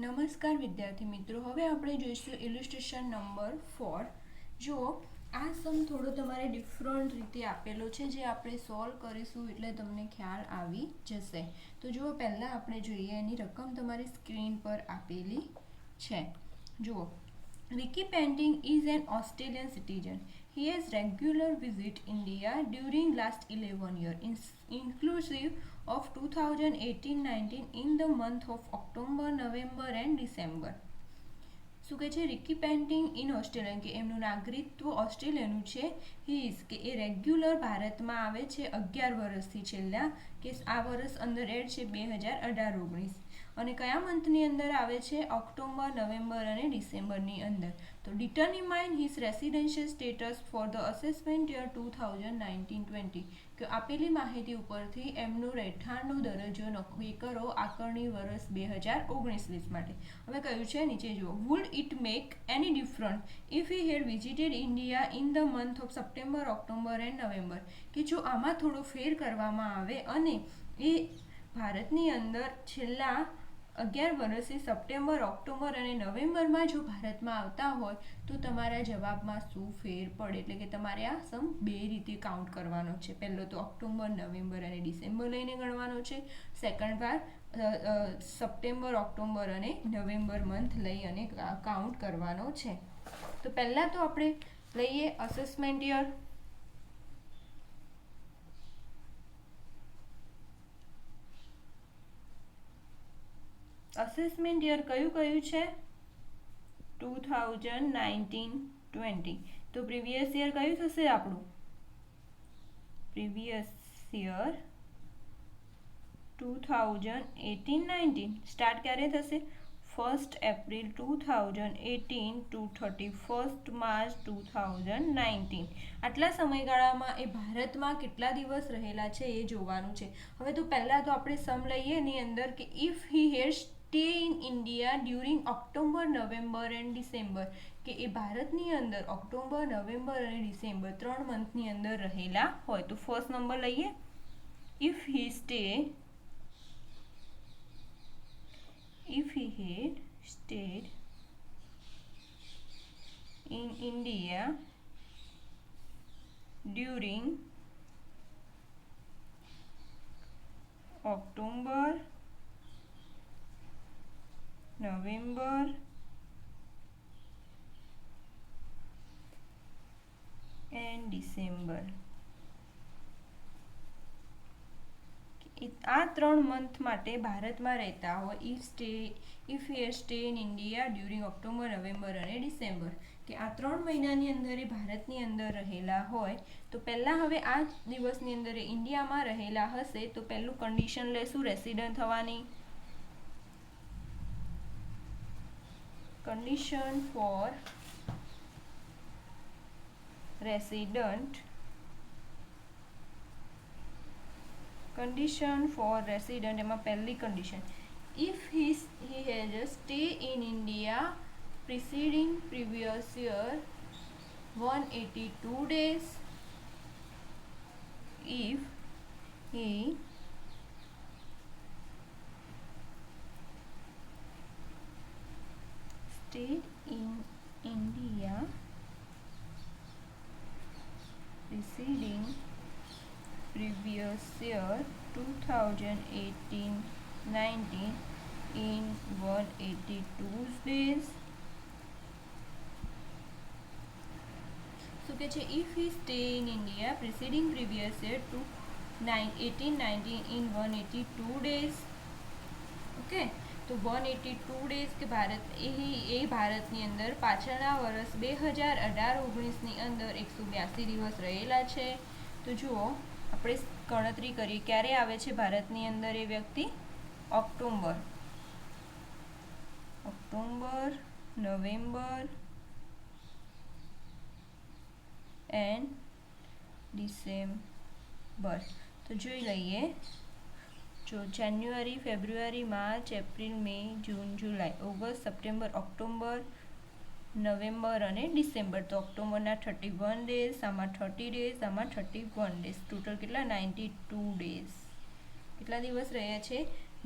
નમસ્કાર વિદ્યાર્થી મિત્રો, હવે આપણે જોઈશું ઇલિસ્ટ્રેશન નંબર 4. જો આ સમ થોડો તમારે ડિફરન્ટ રીતે આપેલો છે, જે આપણે સોલ્વ કરીશું એટલે તમને ખ્યાલ આવી જશે. તો જુઓ, પહેલાં આપણે જોઈએ એની રકમ તમારી સ્ક્રીન પર આપેલી છે. જુઓ, Ricky Ponting is an Australian citizen. He has regular visit India during last 11 years, inclusive of 2018-19 in the month of October, November and December. શું કહે છે? રિકી પેન્ટિંગ ઇન ઓસ્ટ્રેલિયન, કે એમનું નાગરિકત્વ ઓસ્ટ્રેલિયાનું છે. હી ઇઝ, કે એ રેગ્યુલર ભારતમાં આવે છે 11 વર્ષથી છેલ્લા, કે આ વર્ષ અંદર એડ છે 2018-19, અને કયા મંથની અંદર આવે છે? ઓક્ટોબર, નવેમ્બર અને ડિસેમ્બરની અંદર. તો determine his residential status for the assessment year 2019-20, કે આપેલી માહિતી ઉપરથી એમનું રહેઠાણનો દરજ્જો નક્કી કરો આકારણી વર્ષ 2019-20 માટે. હવે કયું છે નીચે જુઓ. Would it make any different if he had visited India in the month of September, October and November, કે જો આમાં થોડો ફેર કરવામાં આવે અને એ ભારતની અંદર છેલ્લા 11 વર્ષથી સપ્ટેમ્બર, ઓક્ટોબર અને નવેમ્બરમાં જો ભારતમાં આવતા હોય તો તમારા જવાબમાં શું ફેર પડે? એટલે કે તમારે આ સમ બે રીતે કાઉન્ટ કરવાનો છે. પહેલો તો ઓક્ટોબર, નવેમ્બર અને ડિસેમ્બર લઈને ગણવાનો છે. સેકન્ડ વાર સપ્ટેમ્બર, ઓક્ટોબર અને નવેમ્બર મંથ લઈ અને કાઉન્ટ કરવાનો છે. તો પહેલાં તો આપણે લઈએ અસેસમેન્ટ યર. અસેસમેન્ટ યર કયું છે? 2019-20. તો પ્રીવિયસ યર કયું થશે આપણું? Previous year 2018-19. સ્ટાર્ટ ક્યારે થશે? 1 એપ્રિલ 2018 to 31 માર્ચ 2019. આટલા સમયગાળામાં એ ભારતમાં કેટલા દિવસ રહેલા છે એ જોવાનું છે. હવે તો પહેલાં તો આપણે સમ લઈએ એની અંદર, કે if he had stay in India during October, November and December, કે એ ભારતની અંદર ઓક્ટોબર, નવેમ્બર અને ડિસેમ્બર 3 મંથની અંદર રહેલા હોય. તો ફર્સ્ટ નંબર લઈએ. If he had stayed in India during October, November and December. આ 3 મંથ માટે ભારતમાં રહેતા હોય. If he stay in India during October, November અને ડિસેમ્બર, કે આ 3 મહિનાની અંદર એ ભારતની અંદર રહેલા હોય. તો પહેલાં હવે આ દિવસની અંદર ઇન્ડિયામાં રહેલા હશે તો પહેલું કન્ડિશન લેશું રેસિડન્ટ થવાની. Condition for resident. Condition for resident, એમાં પહેલી condition, if he has stay in India preceding previous year 182 days, if he stayed in India preceding previous year 2018-19 in 182 days. So કે છે if he stay in India preceding previous year to 18-19 in 182 days. Okay, તો 182 days કે ભારતની અંદર પાછળના વર્ષ 2018-19ની અંદર 182 દિવસ રહેલા છે. તો જુઓ, આપણે ગણતરી કરીએ ક્યારે આવે છે ભારતની અંદર એ વ્યક્તિ? October, November and December. તો જોઈ લઈએ. જો જાન્યુઆરી, ફેબ્રુઆરી, માર્ચ, એપ્રિલ, મે, જૂન, જુલાઈ, ઓગસ્ટ, સપ્ટેમ્બર, ઓક્ટોબર, નવેમ્બર અને ડિસેમ્બર. તો ઓક્ટોબરના 31 ડેઝ, આમાં 30 ડેઝ, આમાં 31 ડેઝ, ટોટલ કેટલા? 92 ડેઝ. કેટલા દિવસ રહ્યા છે?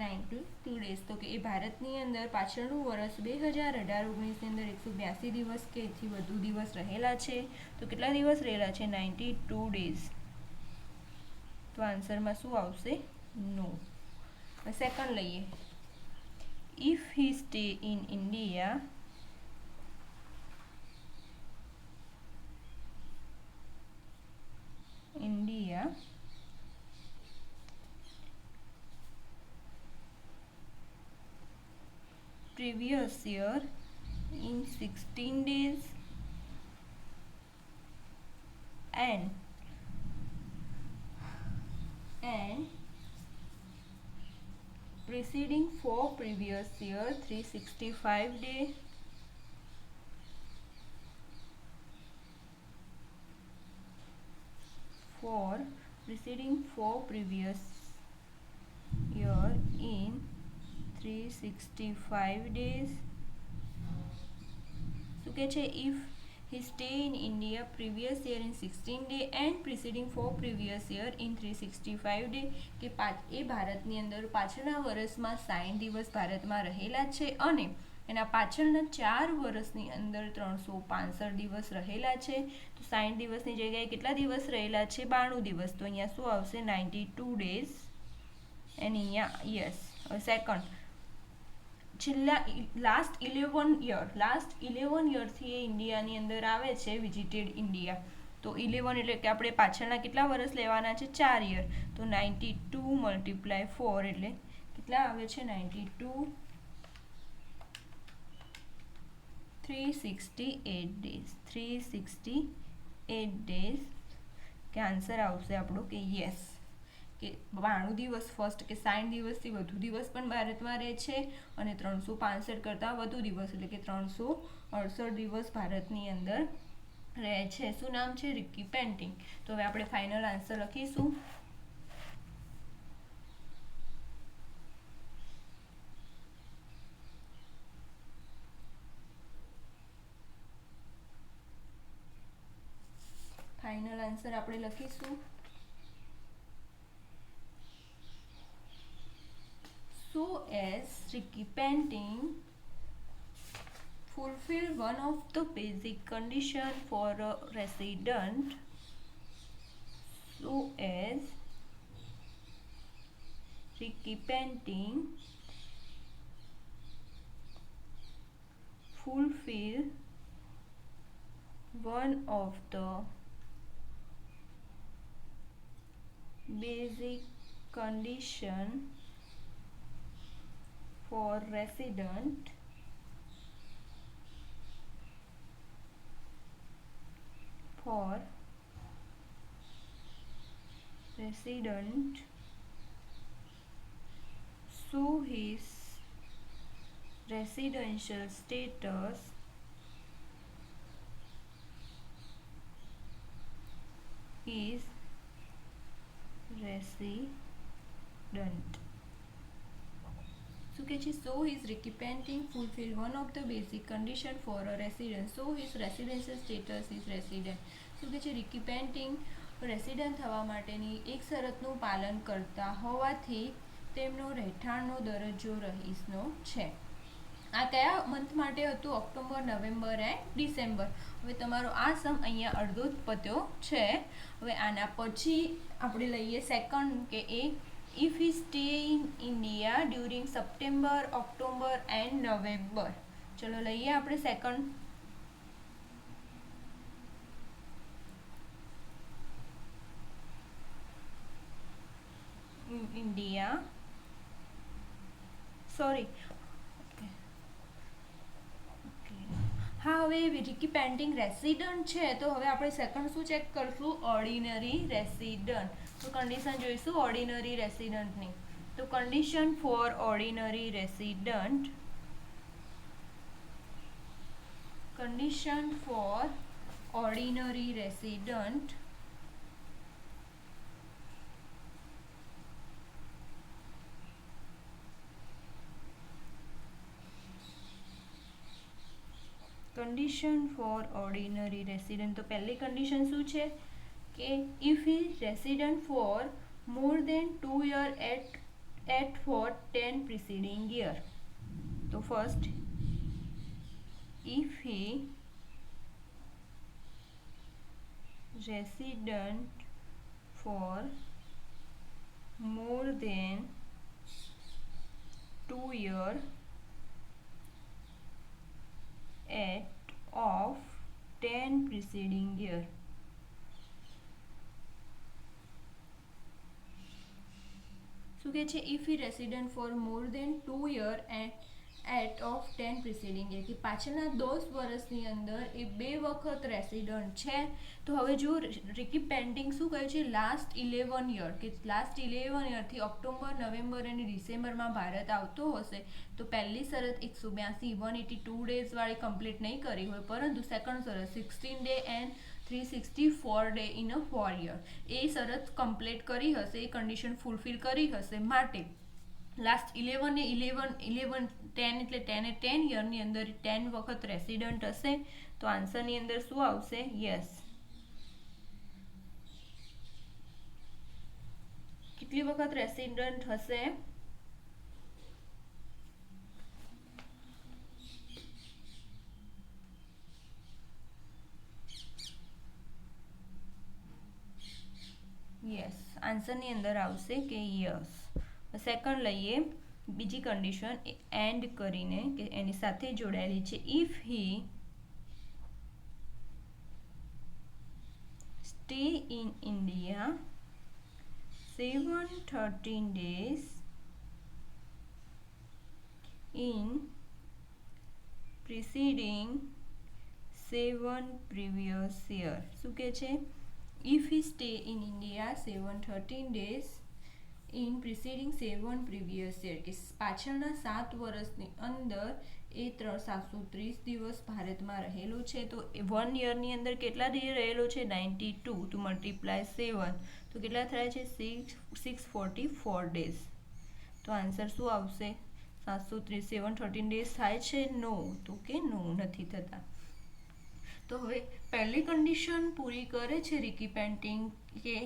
92 ડેઝ. તો કે એ ભારતની અંદર પાછળનું વર્ષ 2018-19ની અંદર 182 દિવસ કે એથી વધુ દિવસ રહેલા છે. તો કેટલા દિવસ રહેલા છે? 92 ડેઝ. તો આન્સરમાં શું આવશે? નો. સેકન્ડ લઈએ. If he stay in India previous year in 16 days and preceding 4 previous year 365 days for preceding 4 previous year in 365 days. શું કહે છે? If he stay in India previous year in 16 day and preceding 4 previous year in 365 day કે એ ભારતની અંદર પાછળના વર્ષમાં 60 દિવસ ભારતમાં રહેલા છે અને એના પાછળના 4 વર્ષની અંદર 365 દિવસ રહેલા છે. તો 60 દિવસની જગ્યાએ કેટલા દિવસ રહેલા છે? 92 દિવસ. તો અહીંયા શું આવશે? 92 days. એન્ડ અહીંયા યસ. સેકન્ડ, છેલ્લા લાસ્ટ 11 યરથી એ ઇન્ડિયાની અંદર આવે છે, વિઝિટેડ ઇન્ડિયા. તો 11 એટલે કે આપણે પાછળના કેટલા વર્ષ લેવાના છે? 4 યર. તો 92 × 4 એટલે કેટલા આવે છે? 92 368 ડેઝ. 368 ડેઝ કે આન્સર આવશે આપણો કે યસ, કે 92 દિવસ ફર્સ્ટ કે 60 દિવસથી વધુ દિવસ પણ ભારતમાં રહે છે અને 365 કરતાં વધુ દિવસ એટલે કે 368 દિવસ ભારતની અંદર રહે છે. શું નામ છે? Ricky painting. તો હવે આપણે ફાઇનલ આન્સર લખીશું. ફાઇનલ આન્સર આપણે લખીશું. So as Ricky Panting fulfill one of the basic condition for a resident, so as Ricky Panting fulfill one of the basic condition for resident so his residential status is resident. શું કહે છે? સો his Ricky Panting fulfill one of the basic condition for a resident. So his residential status is resident. શું કહે છે? Ricky Panting resident થવા માટેની એક શરતનું પાલન કરતા હોવાથી તેમનો રહેઠાણનો દરજ્જો રહીશનો છે. આ કયા મંથ માટે હતું? October, November and December. હવે તમારો આ સમ અહીંયા અડધો જ પત્યો છે. હવે આના પછી આપણે લઈએ સેકન્ડ કે એ if he stay in India during September, October and November. ચલો લઈએ આપણે સેકન્ડ. ઇન્ડિયા સોરી હા, હવે રિકી પેન્ટિંગ રેસિડન્ટ છે તો હવે આપણે સેકન્ડ શું ચેક કરશું? Ordinary resident. તો કન્ડિશન જોઈશું ઓર્ડિનરી રેસિડન્ટની. તો condition for ordinary resident, condition for ordinary resident condition for ordinary resident. તો પહેલી કન્ડિશન શું છે કે if he resident for more than 2 year at at for 10 preceding year. तो first, if he resident for more than 2 year at of 10 preceding year. શું કહે છે? If he resident for more than 2 year at of 10 preceding year, કે પાછળના 10 વર્ષની અંદર એ 2 વખત resident છે. તો હવે જો રિકી પેન્ટિંગ શું કહે છે? લાસ્ટ 11 યર, કે લાસ્ટ 11 યરથી ઓક્ટોબર, નવેમ્બર અને ડિસેમ્બરમાં ભારત આવતો હશે તો પહેલી શરત 182 182 ડેઝવાળી કમ્પ્લીટ નહીં કરી હોય, પરંતુ સેકન્ડ શરત 16 day and 364 day in a 4 year, એ શરત કમ્પ્લીટ કરી હશે, એ કન્ડિશન ફૂલફિલ કરી હશે. માટે લાસ્ટ 11 ને 11 10 એટલે 10 એ 10 યરની અંદર 10 વખત રેસિડન્ટ હશે. તો આન્સરની અંદર શું આવશે? યસ. કેટલી વખત રેસિડન્ટ હશે? યસ, આન્સરની અંદર આવશે કે યસ. સેકન્ડ લઈએ, બીજી કન્ડિશન એન્ડ કરીને, કે એની સાથે જોડાયેલી છે. If he stay in India 713 days in preceding 7 previous year. શું કહે છે? If he stay in India 713 days in preceding 7 previous year, કે પાછળના 7 વર્ષની અંદર એ 730 દિવસ ભારતમાં રહેલો છે. તો 1 યરની અંદર કેટલા દિવસ રહેલો છે? 92. તો મલ્ટીપ્લાય 7, તો કેટલા થાય છે? 644 ડેઝ. તો આન્સર શું આવશે? 730 713 ડેઝ થાય છે? નો. તો કે નો, નથી થતા. તો હવે પહેલી કન્ડિશન પૂરી કરે છે રિકી પેન્ટિંગ, કે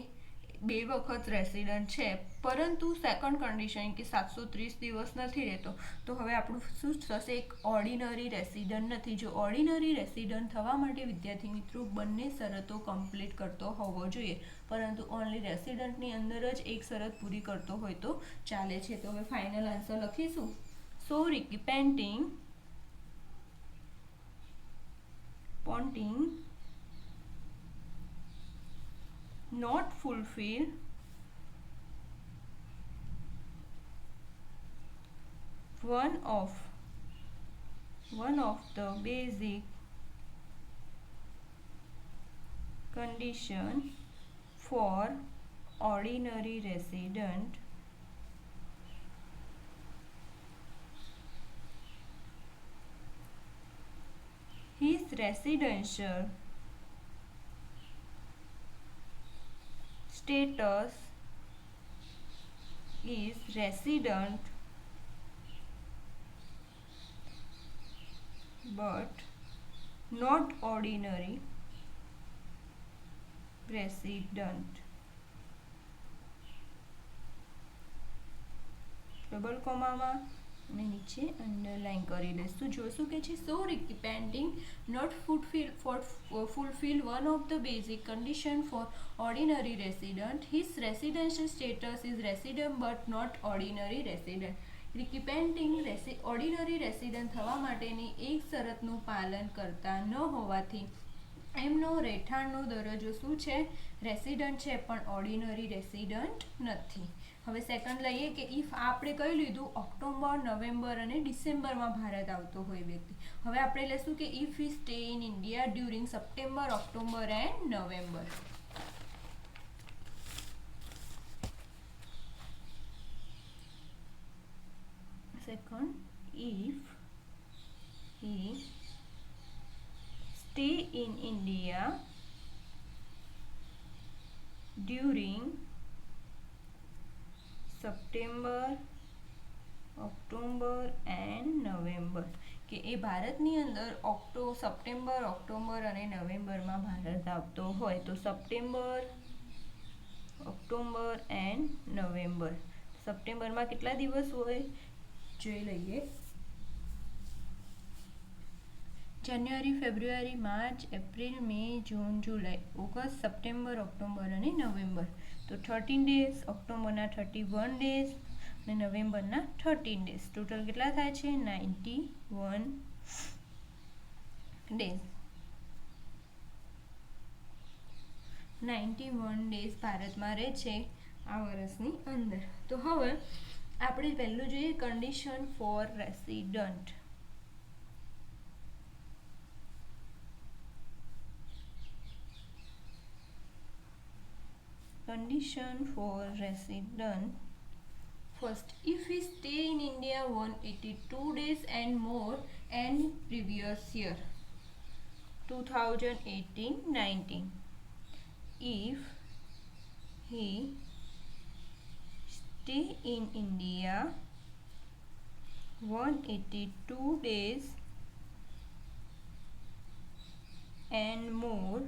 2 વખત રેસિડન્ટ છે, પરંતુ સેકન્ડ કન્ડિશન કે 730 દિવસ નથી રહેતો. તો હવે આપણું શું થશે? એક ઓર્ડિનરી રેસિડન્ટ નથી. જો ઓર્ડિનરી રેસિડન્ટ થવા માટે વિદ્યાર્થી મિત્રો બંને શરતો કમ્પ્લીટ કરતો હોવો જોઈએ, પરંતુ ઓનલી રેસિડન્ટની અંદર જ એક શરત પૂરી કરતો હોય તો ચાલે છે. તો હવે ફાઇનલ આન્સર લખીશું. So Ricky Ponting not fulfill one of the basic condition for ordinary resident. His residential status is resident but not ordinary resident. Double કોમામાં અને નીચે અંડરલાઈન કરી લઈશું. જોશું કે છે so Ricky Ponting not fulfill one of the basic condition for ordinary resident. His residential status is resident but not ordinary resident. Ricky painting ordinary resident થવા માટેની એક શરતનું પાલન કરતા ન હોવાથી એમનો રહેઠાણનો દરજ્જો શું છે? રેસિડન્ટ છે, પણ ઓર્ડિનરી રેસિડન્ટ નથી. હવે સેકન્ડ લઈએ કે ઇફ આપણે કહી લીધું ઓક્ટોબર, નવેમ્બર અને ડિસેમ્બરમાં ભારત આવતો હોય વ્યક્તિ. હવે આપણે લઈશું કે if he stay in India during September, October and November. Second, if he stay in India during September, October and November, કે એ ભારતની અંદર સપ્ટેમ્બર, ઓક્ટોબર અને નવેમ્બરમાં ભારત આવતો હોય તો સપ્ટેમ્બર, ઓક્ટોબર એન્ડ નવેમ્બર. સપ્ટેમ્બરમાં કેટલા દિવસ હોય જોઈ લઈએ. જાન્યુઆરી, ફેબ્રુઆરી, માર્ચ, એપ્રિલ, મે, જૂન, જુલાઈ, ઓગસ્ટ, સપ્ટેમ્બર, ઓક્ટોબર અને નવેમ્બર. તો 13 ડેઝ, ઓક્ટોબરના 31 ડેઝ અને નવેમ્બરના 13 ડેઝ. ટોટલ કેટલા થાય છે 91 ડેઝ. 91 ડેઝ ભારતમાં રહે છે આ વર્ષની અંદર. તો હવે આપણે પહેલું જોઈએ condition for resident. Condition for resident. First, if we stay in India 182 days and more and previous year 2018-19. If he stay in India 182 days and more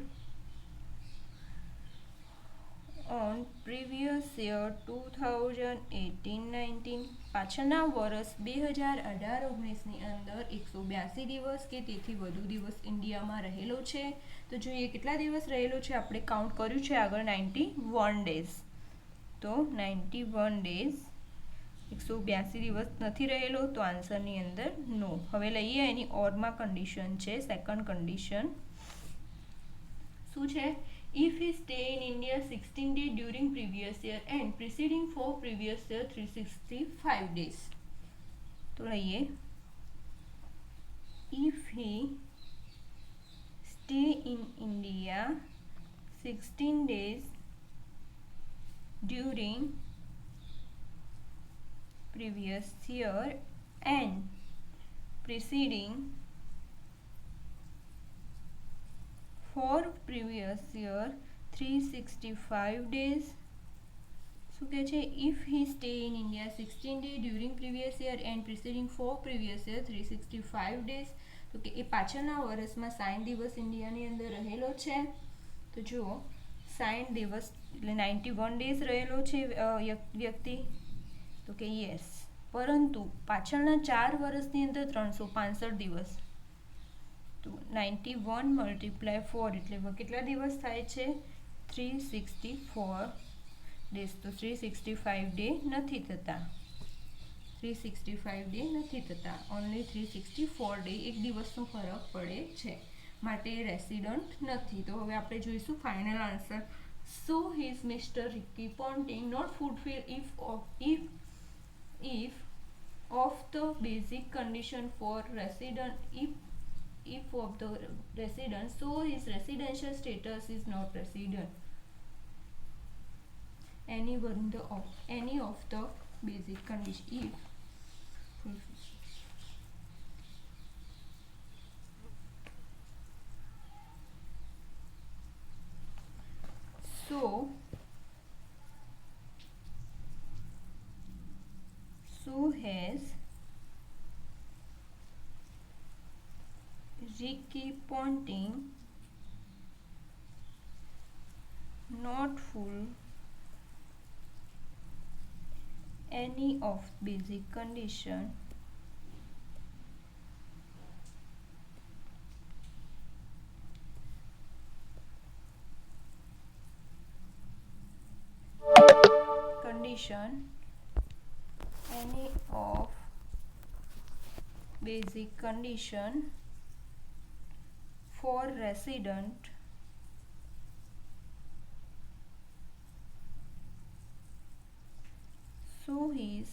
on previous year 2018-19 પાછળના વર્ષ 2018-19ની અંદર 182 દિવસ કે તેથી વધુ દિવસ ઇન્ડિયામાં રહેલો છે. તો જોઈએ કેટલા દિવસ રહેલો છે. આપણે કાઉન્ટ કર્યું છે આગળ 91 ડેઝ. તો 91 ડેઝ 182 દિવસ નથી રહેલો તો આન્સરની અંદર નો. હવે લઈએ એની ઓરમાં કન્ડિશન છે. સેકન્ડ કન્ડિશન શું છે? If he stay in India 16 days during previous year and preceding for previous year 365 days. तो लइए if he stay in India 16 days during previous year and preceding for previous year 365 days. શું કહે છે? If he stay in India 16 days during previous year and preceding for previous year 365 days. તો કે એ પાછળના વર્ષમાં 60 દિવસ ઇન્ડિયાની અંદર રહેલો છે. તો જુઓ 60 દિવસ એટલે 91 ડેઝ રહેલો છે વ્યક્તિ. તો કે યસ, પરંતુ પાછળના 4 વર્ષની અંદર 365 દિવસ. તો 91 મલ્ટીપ્લાય 4 એટલે કેટલા દિવસ થાય છે? 364 ડેઝ. તો 365 ડે નથી થતા. 365 ડે નથી થતા. ઓનલી 364 ડે, એક દિવસનો ફરક પડે છે. માટે રેસિડન્ટ નથી. તો હવે આપણે જોઈશું final answer. So his mister Ricky Ponting not fulfil if of the basic condition for resident if of the resident, so his residential status is not resident. Any of the basic condition if so has Ricky Ponting not full any of basic condition any of basic condition for resident so his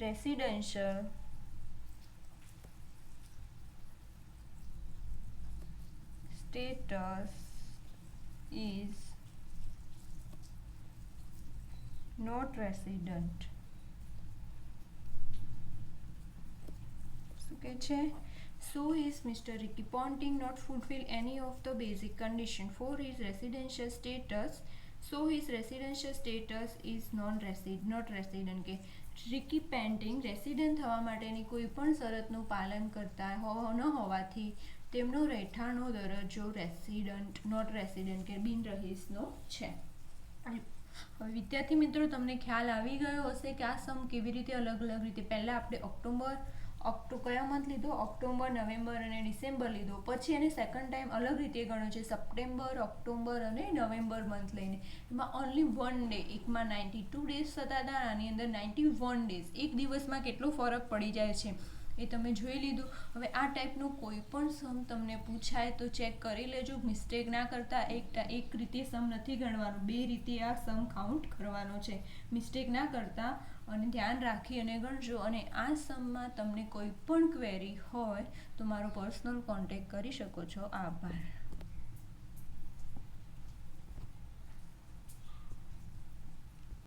residential status is not resident. શું કહે છે? So is Mr. Ricky Ponting not fulfill any of the basic condition for his residential status. So his residential status is not resident. કે Ricky painting resident થવા માટેની કોઈ પણ શરતનું પાલન કરતા ન હોવાથી તેમનો રહેઠાણનો દરજ્જો નોટ રેસિડન્ટ કે બિનરહીશનો છે. હવે વિદ્યાર્થી મિત્રો તમને ખ્યાલ આવી ગયો હશે કે આ સમ કેવી રીતે અલગ અલગ રીતે પહેલાં આપણે કયો મંથ લીધો, ઓક્ટોબર, નવેમ્બર અને ડિસેમ્બર લીધો, પછી એને સેકન્ડ ટાઈમ અલગ રીતે ગણ્યો છે સપ્ટેમ્બર, ઓક્ટોબર અને નવેમ્બર મંથ લઈને. એમાં ઓનલી 1 ડે, એકમાં 92 ડેઝ થતા હતા, આની અંદર 91 ડેઝ. એક દિવસમાં કેટલો ફરક પડી જાય છે એ તમે જોઈ લીધું. હવે આ ટાઈપનું કોઈ પણ સમ તમને પૂછાય તો ચેક કરી લેજો, મિસ્ટેક ના કરતા. એક રીતે સમ નથી ગણવાનું, 2 રીતે આ સમ કાઉન્ટ કરવાનો છે, મિસ્ટેક ના કરતા અને ધ્યાન રાખી અને ગણજો. અને આ સમમાં તમને કોઈ પણ ક્વેરી હોય તો મારો પર્સનલ કોન્ટેક્ટ કરી શકો છો. આભાર.